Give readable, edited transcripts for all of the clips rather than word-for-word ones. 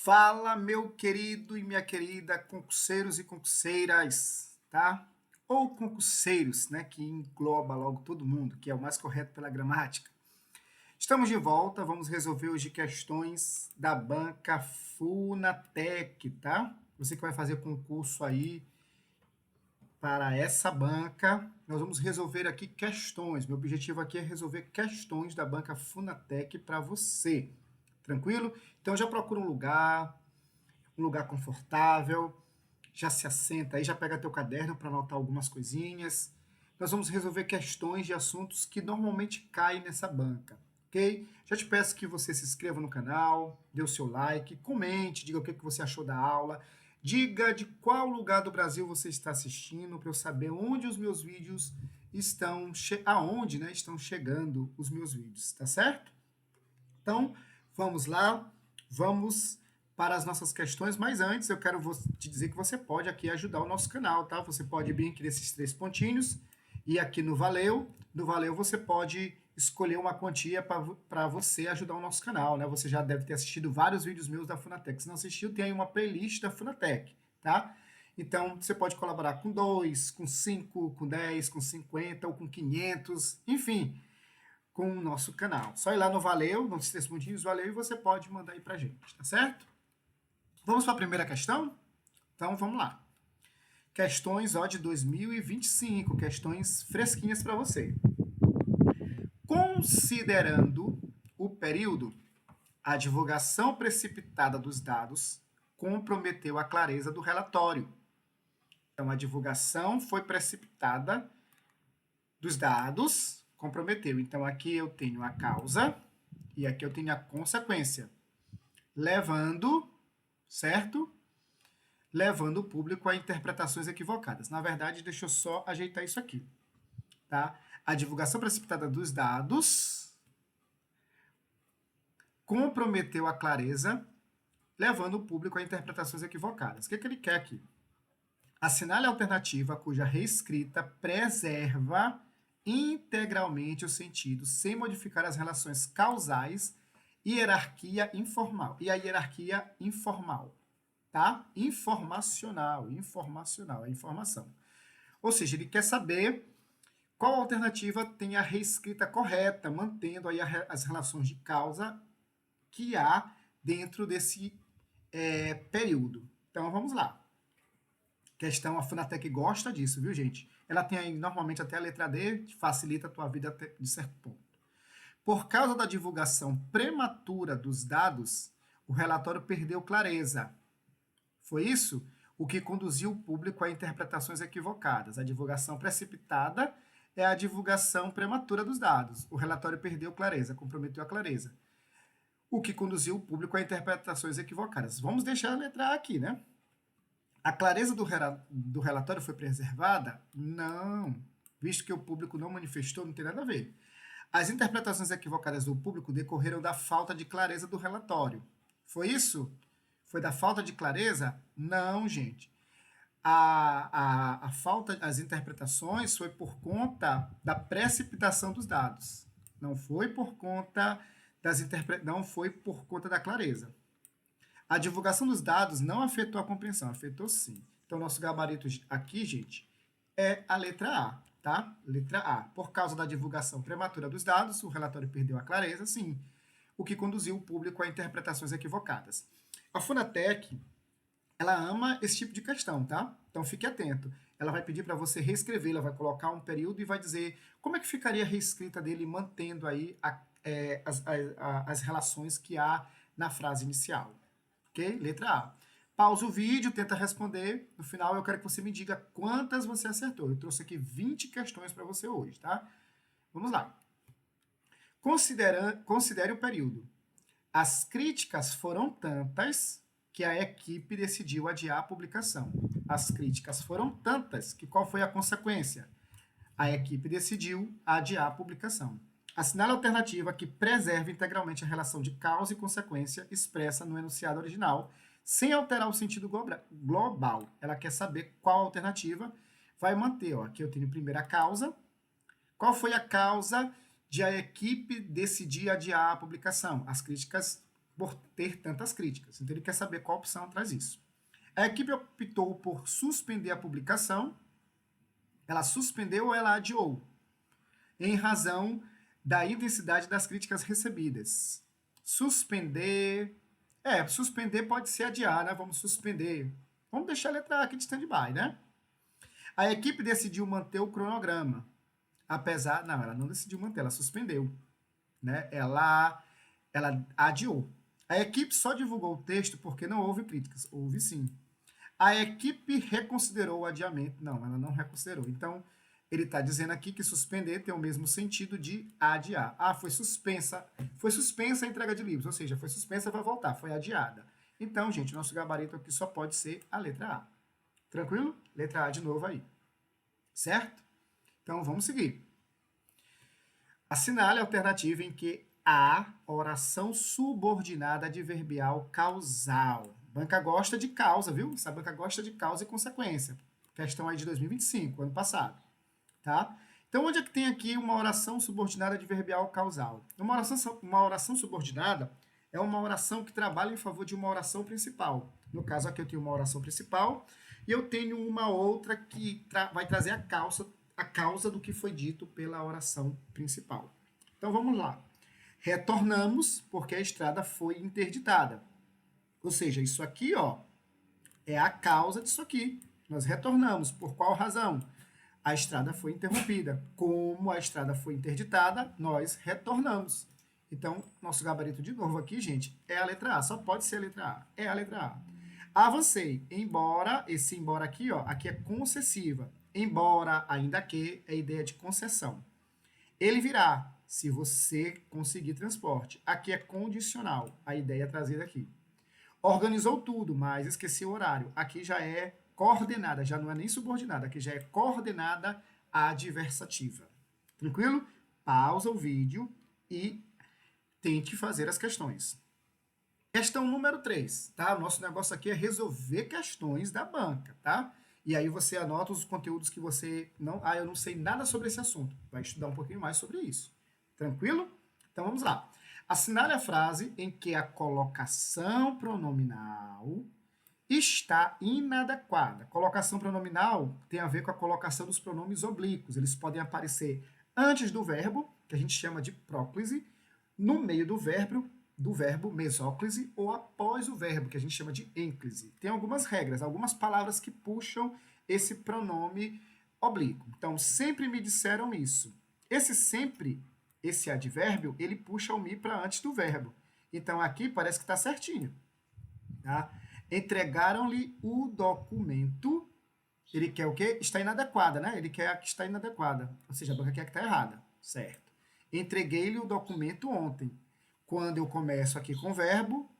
Fala, meu querido e minha querida concurseiros e concurseiras, tá? Ou concurseiros, né, que engloba logo todo mundo, que é o mais correto pela gramática. Estamos de volta, vamos resolver hoje questões da banca Funatec, tá? Você que vai fazer concurso aí para essa banca, nós vamos resolver aqui questões. Meu objetivo aqui é resolver questões da banca Funatec para você. Tranquilo? Então já procura um lugar confortável, já se assenta aí, já pega teu caderno para anotar algumas coisinhas. Nós vamos resolver questões de assuntos que normalmente caem nessa banca, ok? Já te peço que você se inscreva no canal, dê o seu like, comente, diga o que você achou da aula, diga de qual lugar do Brasil você está assistindo, para eu saber onde os meus vídeos estão, aonde, né, estão chegando os meus vídeos, tá certo? Então, vamos lá, vamos para as nossas questões, mas antes eu quero te dizer que você pode aqui ajudar o nosso canal, tá? Você pode vir aqui nesses três pontinhos e aqui no Valeu você pode escolher uma quantia para você ajudar o nosso canal, né? Você já deve ter assistido vários vídeos meus da Funatec. Se não assistiu, tem aí uma playlist da Funatec, tá? Então, você pode colaborar com 2, com 5, com 10, com 50 ou com 500, enfim, com o nosso canal. Só ir lá no Valeu, nos três pontinhos Valeu, e você pode mandar aí pra gente, tá certo? Vamos para a primeira questão? Então, vamos lá. Questões, ó, de 2025, questões fresquinhas para você. Considerando o período, a divulgação precipitada dos dados comprometeu a clareza do relatório. Então, a divulgação foi precipitada dos dados, comprometeu. Então, aqui eu tenho a causa e aqui eu tenho a consequência, levando, certo? Levando o público a interpretações equivocadas. Na verdade, deixa eu só ajeitar isso aqui, tá? A divulgação precipitada dos dados comprometeu a clareza, levando o público a interpretações equivocadas. O que ele quer aqui? Assinale a alternativa cuja reescrita preserva integralmente o sentido, sem modificar as relações causais e hierarquia informal. E a hierarquia informal, tá? Informacional, é informação. Ou seja, ele quer saber qual alternativa tem a reescrita correta, mantendo aí as relações de causa que há dentro desse período. Então, vamos lá. Questão, a Funatec gosta disso, viu, gente? Ela tem aí, normalmente, até a letra D, que facilita a tua vida até, de certo ponto. Por causa da divulgação prematura dos dados, o relatório perdeu clareza. Foi isso o que conduziu o público a interpretações equivocadas. A divulgação precipitada é a divulgação prematura dos dados. O relatório perdeu clareza, comprometeu a clareza. O que conduziu o público a interpretações equivocadas. Vamos deixar a letra A aqui, né? A clareza do relatório foi preservada? Não. Visto que o público não manifestou, não tem nada a ver. As interpretações equivocadas do público decorreram da falta de clareza do relatório. Foi isso? Foi da falta de clareza? Não, gente. A falta, as interpretações foi por conta da precipitação dos dados. Não foi por conta não foi por conta da clareza. A divulgação dos dados não afetou a compreensão, afetou sim. Então, nosso gabarito aqui, gente, é a letra A, tá? Letra A. Por causa da divulgação prematura dos dados, o relatório perdeu a clareza, sim, o que conduziu o público a interpretações equivocadas. A Funatec, ela ama esse tipo de questão, tá? Então, fique atento. Ela vai pedir para você reescrever, ela vai colocar um período e vai dizer como é que ficaria a reescrita dele, mantendo aí as relações que há na frase inicial. Ok? Letra A. Pausa o vídeo, tenta responder. No final, eu quero que você me diga quantas você acertou. Eu trouxe aqui 20 questões para você hoje, tá? Vamos lá. Considere o período. As críticas foram tantas que a equipe decidiu adiar a publicação. As críticas foram tantas que qual foi a consequência? A equipe decidiu adiar a publicação. Assinale a alternativa que preserve integralmente a relação de causa e consequência expressa no enunciado original, sem alterar o sentido global. Ela quer saber qual alternativa vai manter. Ó, aqui eu tenho primeiro a causa. Qual foi a causa de a equipe decidir adiar a publicação? As críticas por ter tantas críticas. Então, ele quer saber qual opção traz isso. A equipe optou por suspender a publicação. Ela suspendeu ou ela adiou? Em razão da intensidade das críticas recebidas. Suspender... suspender pode ser adiar, né? Vamos suspender. Vamos deixar a letra A aqui de stand-by, né? A equipe decidiu manter o cronograma. Apesar... Não, ela não decidiu manter, ela suspendeu. Né? Ela adiou. A equipe só divulgou o texto porque não houve críticas. Houve sim. A equipe reconsiderou o adiamento. Não, ela não reconsiderou. Então, ele está dizendo aqui que suspender tem o mesmo sentido de adiar. Ah, foi suspensa a entrega de livros, ou seja, foi suspensa, vai voltar, foi adiada. Então, gente, nosso gabarito aqui só pode ser a letra A. Tranquilo? Letra A de novo aí. Certo? Então, vamos seguir. Assinale a alternativa em que há oração subordinada adverbial causal. Banca gosta de causa, viu? Essa banca gosta de causa e consequência. Questão aí de 2025, ano passado. Tá? Então, onde é que tem aqui uma oração subordinada adverbial causal? Uma oração subordinada é uma oração que trabalha em favor de uma oração principal. No caso aqui eu tenho uma oração principal e eu tenho uma outra que vai trazer a causa do que foi dito pela oração principal. Então, vamos lá. Retornamos porque a estrada foi interditada. Ou seja, isso aqui, ó, é a causa disso aqui. Nós retornamos. Por qual razão? A estrada foi interrompida. Como a estrada foi interditada, nós retornamos. Então, nosso gabarito de novo aqui, gente, é a letra A. Só pode ser a letra A. É a letra A. Avancei. Embora, esse embora aqui, ó, aqui é concessiva. Embora, ainda que, é ideia de concessão. Ele virá, se você conseguir transporte. Aqui é condicional, a ideia trazida aqui. Organizou tudo, mas esqueceu o horário. Aqui já é coordenada, já não é nem subordinada, aqui já é coordenada adversativa. Tranquilo? Pausa o vídeo e tente fazer as questões. Questão número 3, tá? Nosso negócio aqui é resolver questões da banca, tá? E aí você anota os conteúdos que você não... Ah, eu não sei nada sobre esse assunto. Vai estudar um pouquinho mais sobre isso. Tranquilo? Então vamos lá. Assinale a frase em que a colocação pronominal está inadequada. Colocação pronominal tem a ver com a colocação dos pronomes oblíquos. Eles podem aparecer antes do verbo, que a gente chama de próclise, no meio do verbo mesóclise, ou após o verbo, que a gente chama de ênclise. Tem algumas regras, algumas palavras que puxam esse pronome oblíquo. Então, sempre me disseram isso. Esse advérbio, ele puxa o mi para antes do verbo. Então, aqui parece que está certinho. Tá? Entregaram-lhe o documento. Ele quer o quê? Está inadequada, né? Ele quer a que está inadequada. Ou seja, a banca quer a que está errada. Certo. Entreguei-lhe o documento ontem. Quando eu começo aqui com o verbo,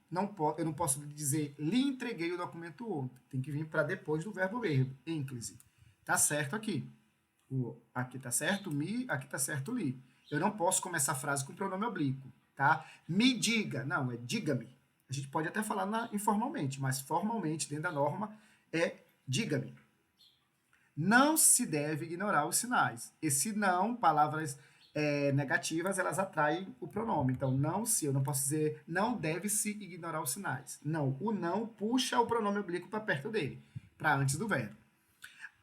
eu não posso dizer lhe entreguei o documento ontem. Tem que vir para depois do verbo mesmo. Ênclise. Tá certo aqui. Aqui tá certo me, aqui tá certo li. Eu não posso começar a frase com pronome oblíquo, tá? Me diga. Não, é diga-me. A gente pode até falar informalmente, mas formalmente, dentro da norma, é diga-me. Não se deve ignorar os sinais. Esse não, palavras negativas, elas atraem o pronome. Então, não se, eu não posso dizer não deve-se ignorar os sinais. Não, o não puxa o pronome oblíquo para perto dele, para antes do verbo.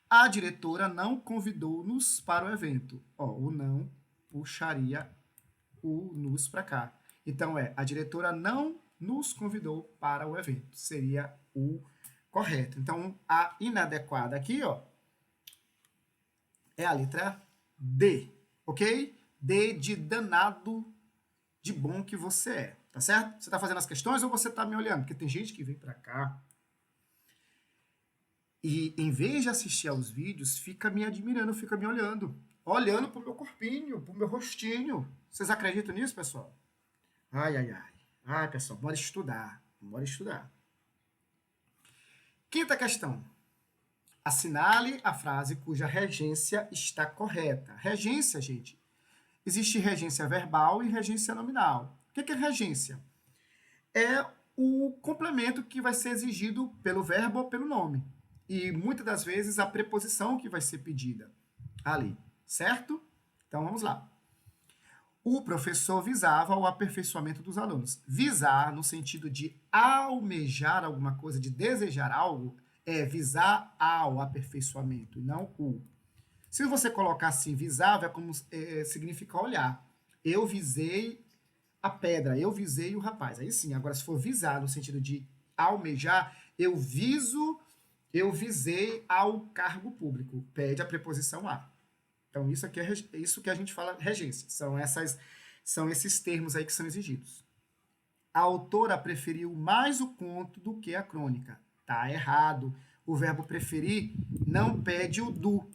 A diretora não convidou-nos para o evento. Ó, o não puxaria o nos para cá. Então, a diretora não nos convidou para o evento. Seria o correto. Então, a inadequada aqui, ó, é a letra D, ok? D de danado de bom que você é, tá certo? Você está fazendo as questões ou você está me olhando? Porque tem gente que vem para cá e, em vez de assistir aos vídeos, fica me admirando, fica me olhando pro meu corpinho, pro meu rostinho. Vocês acreditam nisso, pessoal? Ai, ai, ai. Ai, pessoal, bora estudar. Bora estudar. Quinta questão. Assinale a frase cuja regência está correta. Regência, gente, existe regência verbal e regência nominal. O que é regência? É o complemento que vai ser exigido pelo verbo ou pelo nome. E muitas das vezes a preposição que vai ser pedida ali, certo? Então vamos lá. O professor visava o aperfeiçoamento dos alunos. Visar, no sentido de almejar alguma coisa, de desejar algo, é visar ao aperfeiçoamento, e não o. Se você colocar assim, visava, é como significa olhar. Eu visei a pedra, eu visei o rapaz. Aí sim, agora se for visar no sentido de almejar, eu visei ao cargo público. Pede a preposição a. Então, isso aqui é isso que a gente fala regência. São esses termos aí que são exigidos. A autora preferiu mais o conto do que a crônica. Tá errado. O verbo preferir não pede o do.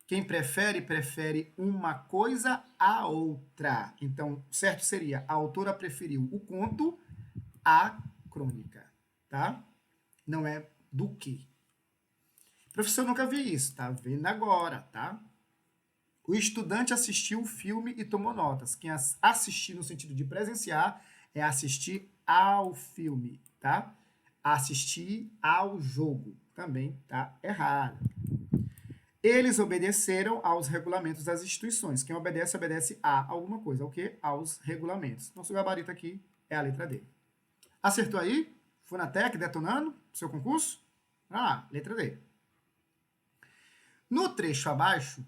Quem prefere, prefere uma coisa à outra. Então, certo seria, a autora preferiu o conto à crônica, tá? Não é do que. Professor, nunca vi isso, tá vendo agora, tá? O estudante assistiu o filme e tomou notas. Quem assistir no sentido de presenciar é assistir ao filme, tá? Assistir ao jogo. Também tá errado. Eles obedeceram aos regulamentos das instituições. Quem obedece, obedece a alguma coisa. O quê? Aos regulamentos. Nosso gabarito aqui é a letra D. Acertou aí? Funatec detonando seu concurso? Ah, letra D. No trecho abaixo,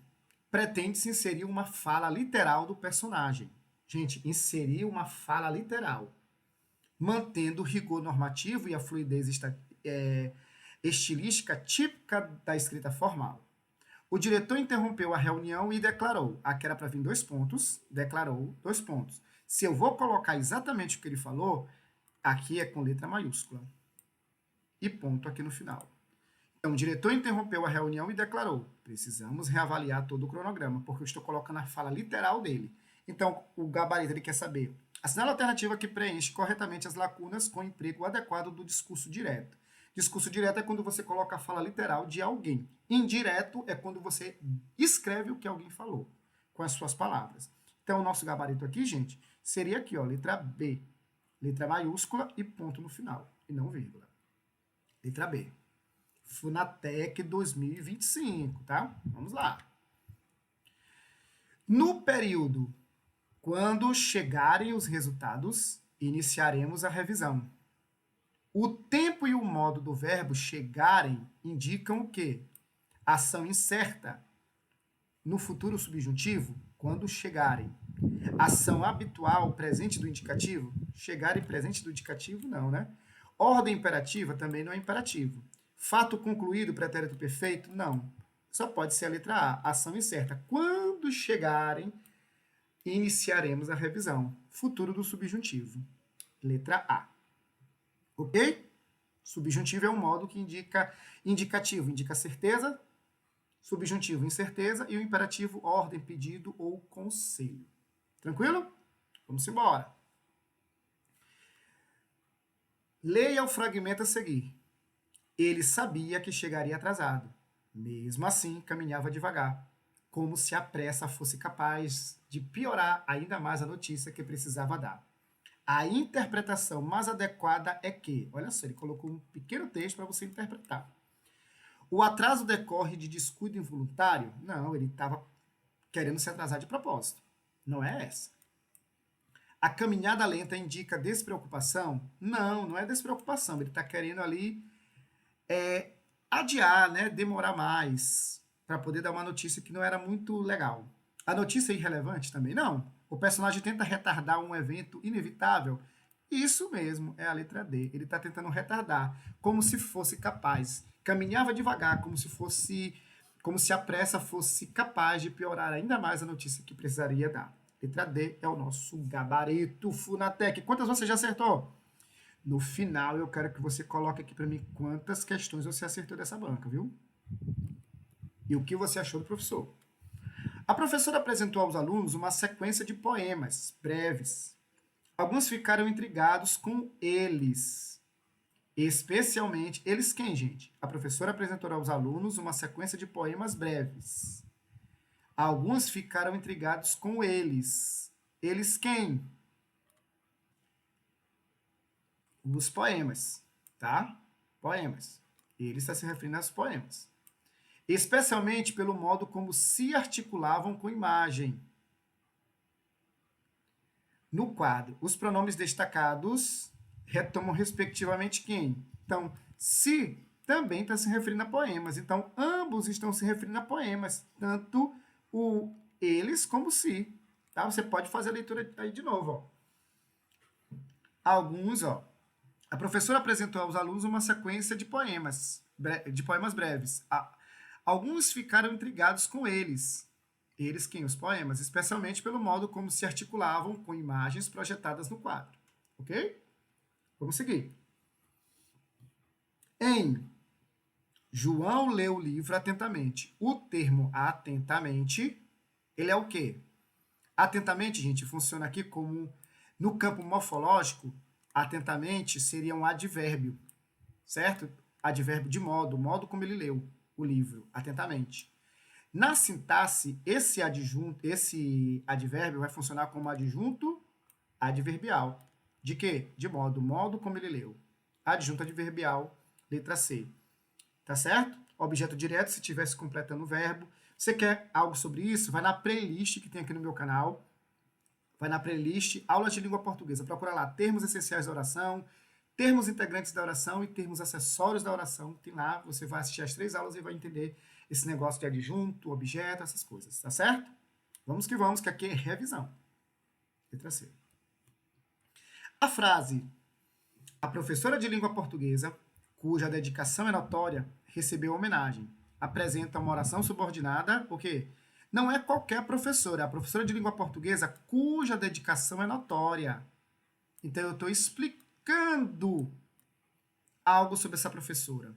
pretende-se inserir uma fala literal do personagem. Gente, inserir uma fala literal, mantendo o rigor normativo e a fluidez estilística típica da escrita formal. O diretor interrompeu a reunião e declarou. Aqui era para vir 2 pontos, declarou 2 pontos. Se eu vou colocar exatamente o que ele falou, aqui é com letra maiúscula. E ponto aqui no final. Então, o diretor interrompeu a reunião e declarou: precisamos reavaliar todo o cronograma, porque eu estou colocando a fala literal dele. Então, o gabarito ele quer saber: assinale a alternativa que preenche corretamente as lacunas com o emprego adequado do discurso direto. Discurso direto é quando você coloca a fala literal de alguém. Indireto é quando você escreve o que alguém falou, com as suas palavras. Então, o nosso gabarito aqui, gente, seria aqui, ó, letra B. Letra maiúscula e ponto no final, e não vírgula. Letra B. Funatec 2025, tá? Vamos lá. No período, quando chegarem os resultados, iniciaremos a revisão. O tempo e o modo do verbo chegarem indicam o quê? Ação incerta. No futuro subjuntivo, quando chegarem. Ação habitual, presente do indicativo. Chegarem, presente do indicativo, não, né? Ordem imperativa também não é imperativo. Fato concluído, pretérito perfeito, não. Só pode ser a letra A, ação incerta. Quando chegarem, iniciaremos a revisão. Futuro do subjuntivo. Letra A. Ok? Subjuntivo é um modo que indica indicativo, indica certeza, subjuntivo, incerteza, e o imperativo, ordem, pedido ou conselho. Tranquilo? Vamos embora. Leia o fragmento a seguir. Ele sabia que chegaria atrasado. Mesmo assim, caminhava devagar, como se a pressa fosse capaz de piorar ainda mais a notícia que precisava dar. A interpretação mais adequada é que, olha só, ele colocou um pequeno texto para você interpretar. O atraso decorre de descuido involuntário? Não, ele estava querendo se atrasar de propósito. Não é essa. A caminhada lenta indica despreocupação? Não, não é despreocupação. Ele está querendo ali adiar, né, demorar mais, para poder dar uma notícia que não era muito legal. A notícia é irrelevante também? Não. O personagem tenta retardar um evento inevitável? Isso mesmo, é a letra D. Ele está tentando retardar, como se fosse capaz. Caminhava devagar, como se a pressa fosse capaz de piorar ainda mais a notícia que precisaria dar. Letra D é o nosso gabarito Funatec. Quantas você já acertou? No final, eu quero que você coloque aqui para mim quantas questões você acertou dessa banca, viu? E o que você achou do professor. A professora apresentou aos alunos uma sequência de poemas breves. Alguns ficaram intrigados com eles. Especialmente, eles quem, gente? A professora apresentou aos alunos uma sequência de poemas breves. Alguns ficaram intrigados com eles. Eles quem? Os poemas, tá? Poemas. Ele está se referindo aos poemas. Especialmente pelo modo como se articulavam com imagem. No quadro, os pronomes destacados retomam respectivamente quem? Então, se também está se referindo a poemas. Então, ambos estão se referindo a poemas, tanto o eles como o se. Tá? Você pode fazer a leitura aí de novo. Ó. Alguns, ó. A professora apresentou aos alunos uma sequência de poemas breves. Alguns ficaram intrigados com eles. Eles quem? Os poemas, especialmente pelo modo como se articulavam com imagens projetadas no quadro. Ok? Vamos seguir. Em João leu o livro atentamente. O termo atentamente, ele é o quê? Atentamente, gente, funciona aqui como, no campo morfológico, atentamente seria um advérbio, certo? Advérbio de modo, o modo como ele leu o livro, atentamente. Na sintaxe, esse advérbio vai funcionar como adjunto adverbial. De quê? De modo, modo como ele leu. Adjunto adverbial, letra C. Tá certo? Objeto direto, se estivesse completando o verbo. Você quer algo sobre isso? Vai na playlist que tem aqui no meu canal. Vai na playlist Aulas de Língua Portuguesa. Procura lá termos essenciais da oração, termos integrantes da oração e termos acessórios da oração. Tem lá, você vai assistir as 3 aulas e vai entender esse negócio de adjunto, objeto, essas coisas. Tá certo? Vamos, que aqui é revisão. Letra C. A frase: a professora de língua portuguesa, cuja dedicação é notória, recebeu homenagem. Apresenta uma oração subordinada, o quê? Não é qualquer professora, é a professora de língua portuguesa cuja dedicação é notória. Então, eu estou explicando algo sobre essa professora.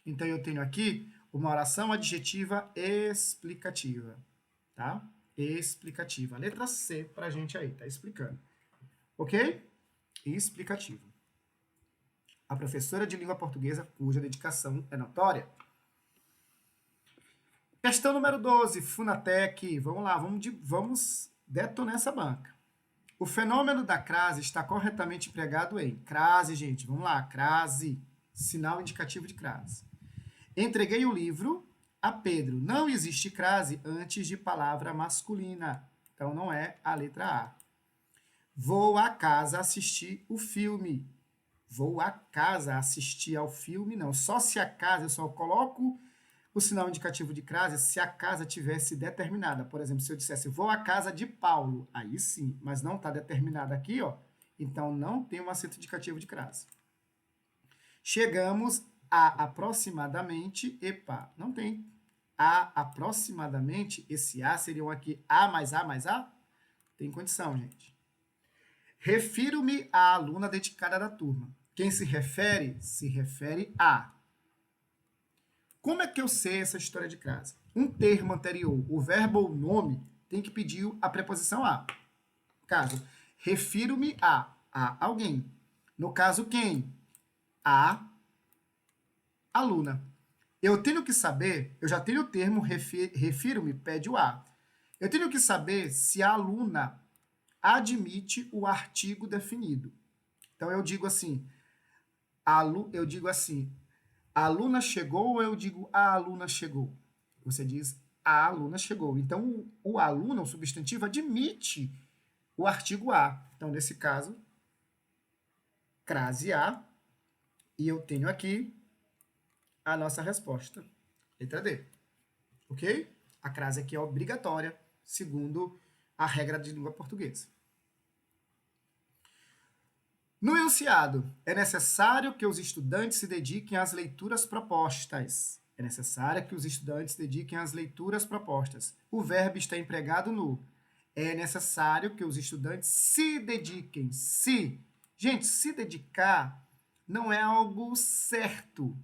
Então, eu tenho aqui uma oração adjetiva explicativa. Tá? Explicativa. Letra C pra gente aí, tá explicando. Ok? Explicativo. A professora de língua portuguesa cuja dedicação é notória. Questão número 12, Funatec. Vamos lá, vamos detonar essa banca. O fenômeno da crase está corretamente empregado em crase, gente. Vamos lá, crase. Sinal indicativo de crase. Entreguei o livro a Pedro. Não existe crase antes de palavra masculina. Então, não é a letra A. Vou à casa assistir o filme. Vou à casa assistir ao filme, não. Só se a casa, eu só coloco o sinal indicativo de crase se a casa tivesse determinada. Por exemplo, se eu dissesse, vou à casa de Paulo, aí sim, mas não está determinada aqui, ó. Então, não tem um acento indicativo de crase. Chegamos a aproximadamente, epa, não tem. A aproximadamente, esse A seriam aqui A mais A mais A? Tem condição, gente. Refiro-me à aluna dedicada da turma. Quem se refere a. Como é que eu sei essa história de crase? Um termo anterior, o verbo ou nome, tem que pedir a preposição a. Caso, refiro-me a alguém. No caso, quem? A aluna. Eu tenho que saber, eu já tenho o termo refiro-me, pede o a. Eu tenho que saber se a aluna admite o artigo definido. Então, eu digo assim, a aluna chegou ou eu digo a aluna chegou? Você diz a aluna chegou. Então, o aluna, o substantivo, admite o artigo a. Então, nesse caso, crase a. E eu tenho aqui a nossa resposta. Letra D. Ok? A crase aqui é obrigatória, segundo a regra de língua portuguesa. No enunciado, é necessário que os estudantes se dediquem às leituras propostas. É necessário que os estudantes se dediquem às leituras propostas. O verbo está empregado no. É necessário que os estudantes se dediquem. Se. Gente, se dedicar não é algo certo.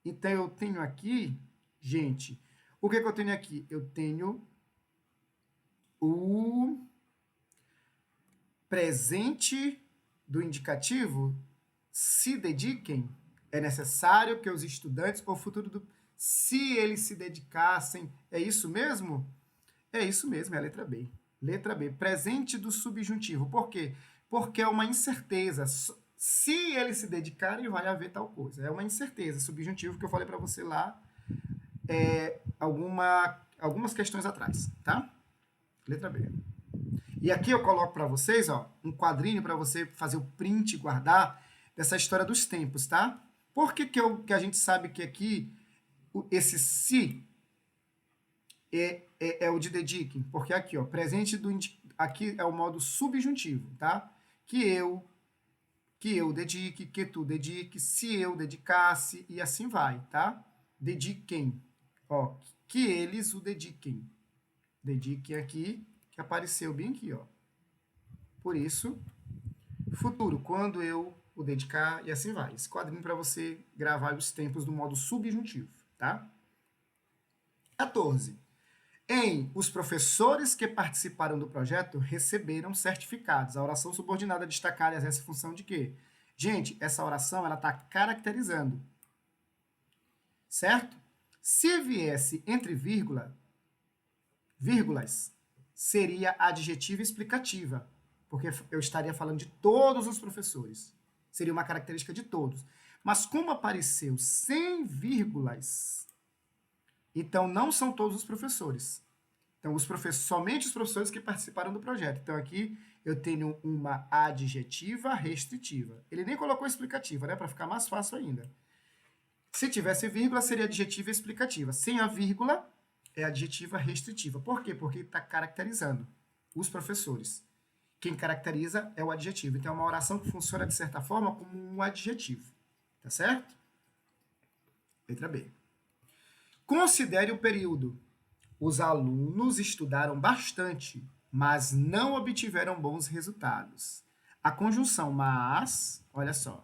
Então, eu tenho aqui, gente, o que eu tenho aqui? Eu tenho o presente do indicativo, se dediquem, é necessário que os estudantes, o futuro do... Se eles se dedicassem, é isso mesmo? É isso mesmo, é a letra B. Letra B, presente do subjuntivo. Por quê? Porque é uma incerteza. Se eles se dedicarem, vai haver tal coisa. É uma incerteza, subjuntivo, que eu falei para você lá algumas questões atrás, tá? Letra B. E aqui eu coloco para vocês, ó, um quadrinho para você fazer o print e guardar dessa história dos tempos, tá? Por que, que a gente sabe que aqui esse se é o de dediquem? Porque aqui, ó, presente do aqui é o modo subjuntivo, tá? Que eu dedique, que tu dedique, se eu dedicasse e assim vai, tá? Dediquem, ó, que eles o dediquem. Dediquem aqui, que apareceu bem aqui, ó. Por isso, futuro, quando eu o dedicar e assim vai. Esse quadrinho para você gravar os tempos do modo subjuntivo, tá? 14. Os professores que participaram do projeto receberam certificados. A oração subordinada destacada exerce função de quê? Gente, essa oração ela está caracterizando, certo? Se viesse entre vírgulas, seria adjetiva explicativa, porque eu estaria falando de todos os professores. Seria uma característica de todos. Mas como apareceu sem vírgulas, então não são todos os professores. Então, somente os professores que participaram do projeto. Então, aqui eu tenho uma adjetiva restritiva. Ele nem colocou explicativa, né? Para ficar mais fácil ainda. Se tivesse vírgula, seria adjetiva explicativa. Sem a vírgula, é adjetiva restritiva. Por quê? Porque está caracterizando os professores. Quem caracteriza é o adjetivo. Então, é uma oração que funciona, de certa forma, como um adjetivo. Tá certo? Letra B. Considere o período. Os alunos estudaram bastante, mas não obtiveram bons resultados. A conjunção mas, olha só,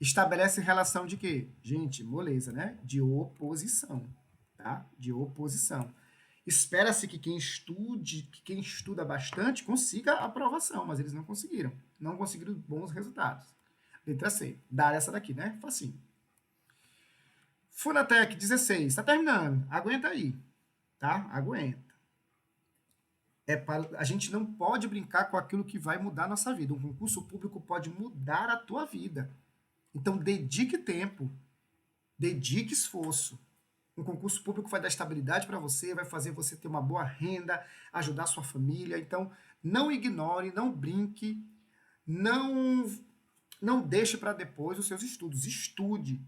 estabelece relação de quê? Gente, moleza, né? De oposição, tá? De oposição. Espera-se que quem estuda bastante consiga a aprovação, mas eles não conseguiram. Não conseguiram bons resultados. Letra C. Dar essa daqui, né? Facinho. Funatec 16. Tá terminando. Aguenta aí. Tá? Aguenta. A gente não pode brincar com aquilo que vai mudar a nossa vida. Um concurso público pode mudar a tua vida. Então, dedique tempo, dedique esforço. Um concurso público vai dar estabilidade para você, vai fazer você ter uma boa renda, ajudar a sua família. Então, não ignore, não brinque, não deixe para depois os seus estudos. Estude,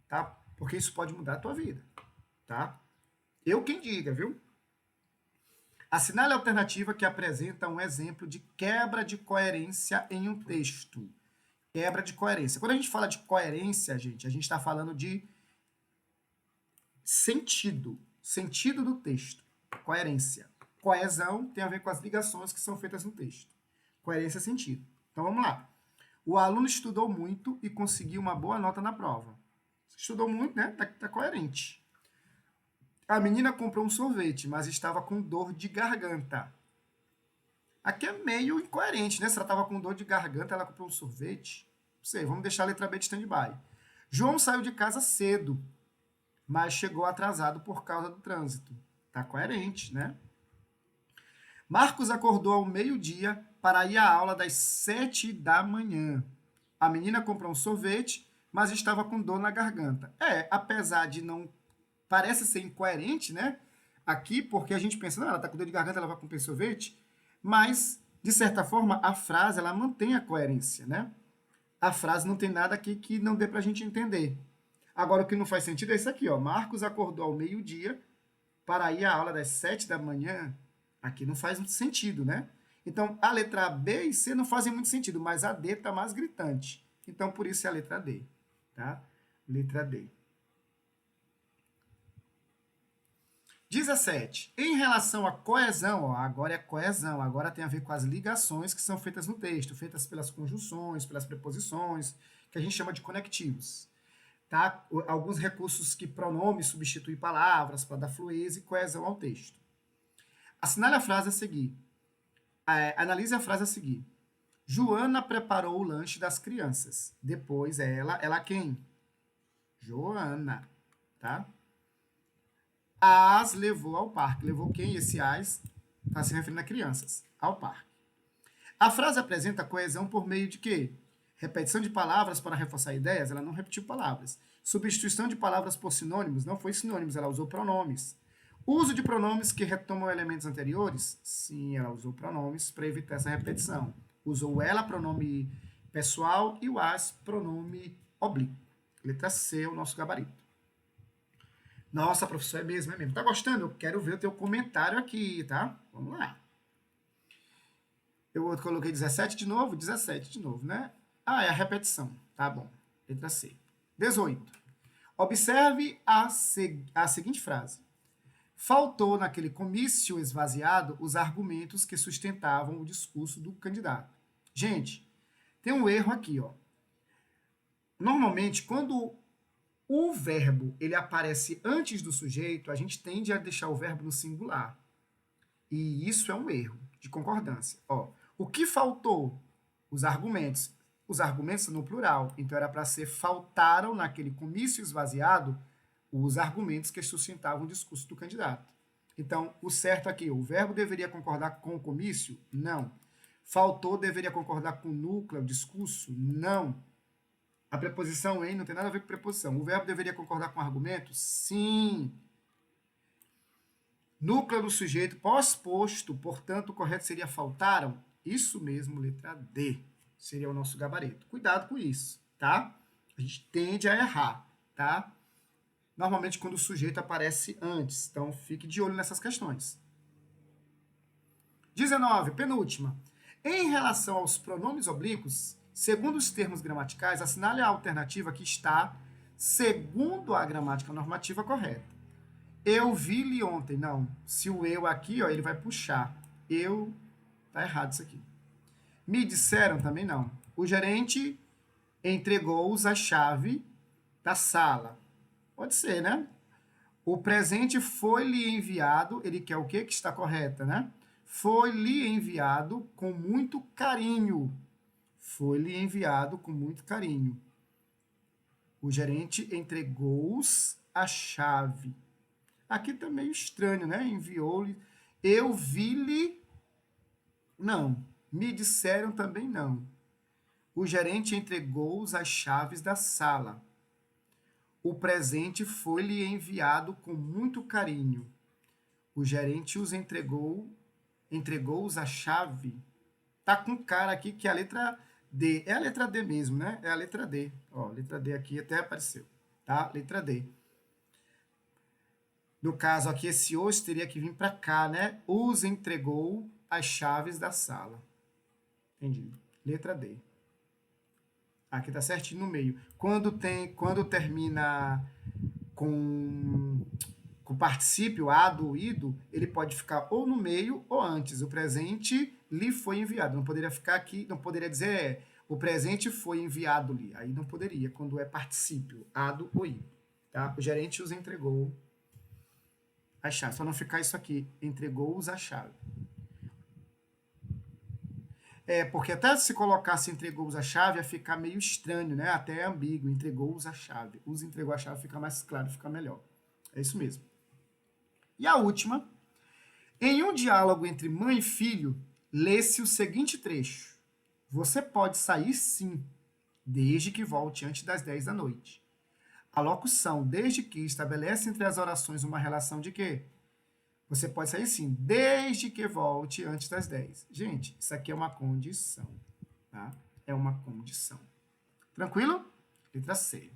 tá? Porque isso pode mudar a tua vida, tá? Eu quem diga, viu? Assinale a alternativa que apresenta um exemplo de quebra de coerência em um texto. Quebra de coerência. Quando a gente fala de coerência, gente, a gente está falando de sentido. Sentido do texto. Coerência. Coesão tem a ver com as ligações que são feitas no texto. Coerência é sentido. Então vamos lá. O aluno estudou muito e conseguiu uma boa nota na prova. Estudou muito, né? Tá coerente. A menina comprou um sorvete, mas estava com dor de garganta. Aqui é meio incoerente, né? Se ela estava com dor de garganta, ela comprou um sorvete. Não sei, vamos deixar a letra B de stand-by. João saiu de casa cedo, mas chegou atrasado por causa do trânsito. Tá coerente, né? Marcos acordou ao meio-dia para ir à aula das 7 da manhã. A menina comprou um sorvete, mas estava com dor na garganta. Apesar de não... Parece ser incoerente, né? Aqui, porque a gente pensa, não, ela está com dor de garganta, ela vai comprar sorvete. Mas, de certa forma, a frase, ela mantém a coerência, né? A frase não tem nada aqui que não dê para a gente entender. Agora, o que não faz sentido é isso aqui, ó. Marcos acordou ao meio-dia para ir à aula das 7 da manhã. Aqui não faz muito sentido, né? Então, a letra B e C não fazem muito sentido, mas a D está mais gritante. Então, por isso é a letra D, tá? Letra D. 17. Em relação à coesão, ó, agora é coesão, agora tem a ver com as ligações que são feitas no texto, feitas pelas conjunções, pelas preposições, que a gente chama de conectivos. Tá? Alguns recursos que pronomes substituem palavras para dar fluência e coesão ao texto. Assinale a frase a seguir. Analise a frase a seguir. Joana preparou o lanche das crianças. Depois ela quem? Joana, tá? As levou ao parque. Levou quem? Esse as está se referindo a crianças. Ao parque. A frase apresenta coesão por meio de quê? Repetição de palavras para reforçar ideias, ela não repetiu palavras. Substituição de palavras por sinônimos, não foi sinônimos, ela usou pronomes. Uso de pronomes que retomam elementos anteriores? Sim, ela usou pronomes para evitar essa repetição. Usou ela, pronome pessoal, e o as, pronome oblíquo. Letra C, o nosso gabarito. Nossa, professor, é mesmo, é mesmo. Tá gostando? Eu quero ver o teu comentário aqui, tá? Vamos lá. Eu coloquei 17 de novo, 17 de novo, né? Ah, é a repetição. Tá bom. Letra C. 18. Observe a seguinte frase. Faltou naquele comício esvaziado os argumentos que sustentavam o discurso do candidato. Gente, tem um erro aqui, ó. Normalmente, quando o verbo ele aparece antes do sujeito, a gente tende a deixar o verbo no singular. E isso é um erro de concordância. Ó, o que faltou? Os argumentos. Os argumentos no plural. Então era para ser faltaram naquele comício esvaziado os argumentos que sustentavam o discurso do candidato. Então, o certo aqui, o verbo deveria concordar com o comício? Não. Faltou deveria concordar com o núcleo, o discurso? Não. A preposição em não tem nada a ver com preposição. O verbo deveria concordar com o argumento? Sim. Núcleo do sujeito pós-posto, portanto, o correto seria faltaram? Isso mesmo, letra D. Seria o nosso gabarito. Cuidado com isso, tá? A gente tende a errar, tá? Normalmente quando o sujeito aparece antes. Então, fique de olho nessas questões. 19, penúltima. Em relação aos pronomes oblíquos, segundo os termos gramaticais, assinale a alternativa que está segundo a gramática normativa correta. Eu vi-lhe ontem. Não. Se o eu aqui, ó, ele vai puxar. Eu, tá errado isso aqui. Me disseram também não. O gerente entregou-os a chave da sala. Pode ser, né? O presente foi-lhe enviado, ele quer o quê? Que está correta, né? Foi-lhe enviado com muito carinho. Foi-lhe enviado com muito carinho. O gerente entregou-os a chave. Aqui tá meio estranho, né? Enviou-lhe. Eu vi-lhe. Não. Me disseram também não. O gerente entregou-os as chaves da sala. O presente foi-lhe enviado com muito carinho. O gerente os entregou-os a chave. Tá com cara aqui que é a letra D. É a letra D mesmo, né? É a letra D. Ó, letra D aqui até apareceu, tá? Letra D. No caso aqui, esse os teria que vir para cá, né? Os entregou as chaves da sala. Entendi. Letra D. Aqui tá certinho no meio. Quando termina com particípio a do ido, ele pode ficar ou no meio ou antes. O presente lhe foi enviado. Não poderia ficar aqui, não poderia dizer o presente foi enviado-lhe. Aí não poderia, quando é particípio, ado ou ido. Tá? O gerente os entregou a chave. Só não ficar isso aqui, entregou-os a chave. Porque até se colocasse entregou-os a chave, ia ficar meio estranho, né? Até é ambíguo, entregou-os a chave. Os entregou a chave fica mais claro, fica melhor. É isso mesmo. E a última. Em um diálogo entre mãe e filho, lê-se o seguinte trecho. Você pode sair sim, desde que volte antes das 10 da noite. A locução desde que estabelece entre as orações uma relação de quê? Você pode sair sim, desde que volte antes das 10. Gente, isso aqui é uma condição, tá? É uma condição. Tranquilo? Letra C.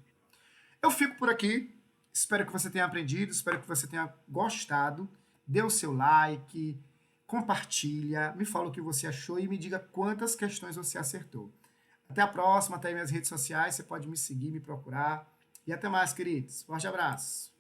Eu fico por aqui. Espero que você tenha aprendido, espero que você tenha gostado. Dê o seu like, compartilha, me fala o que você achou e me diga quantas questões você acertou. Até a próxima, até aí minhas redes sociais, você pode me seguir, me procurar. E até mais, queridos. Forte abraço.